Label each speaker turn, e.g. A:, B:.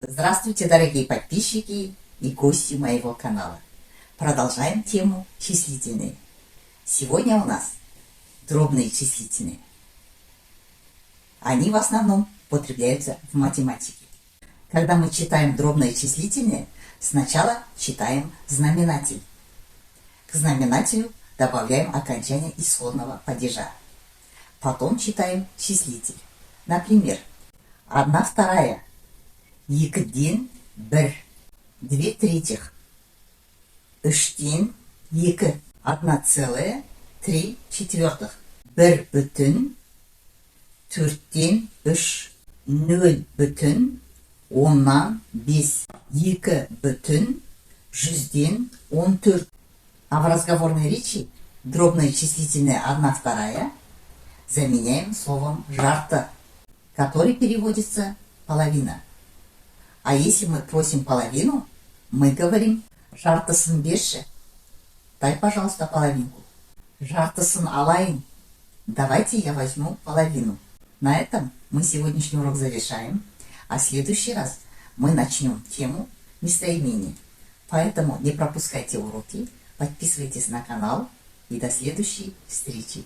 A: Здравствуйте, дорогие подписчики и гости моего канала. Продолжаем тему числительные. Сегодня у нас дробные числительные. Они в основном употребляются в математике. Когда мы читаем дробные числительные, сначала читаем знаменатель. К знаменателю добавляем окончание исходного падежа. Потом читаем числитель. Например, 1/2, екіден бір, 2/3, үштен екі, 1,3, 1/4, 4-тен 3, 0,10-5, 2/100-ден 14. А в разговорной речи дробное числительное 1/2 заменяем словом жарты, который переводится половина. А если мы просим половину, мы говорим жартысын берші. Дай, пожалуйста, половинку. Жартысын алайын. Давайте я возьму половину. На этом мы сегодняшний урок завершаем, а в следующий раз мы начнем тему местоимений. Поэтому не пропускайте уроки, подписывайтесь на канал и до следующей встречи.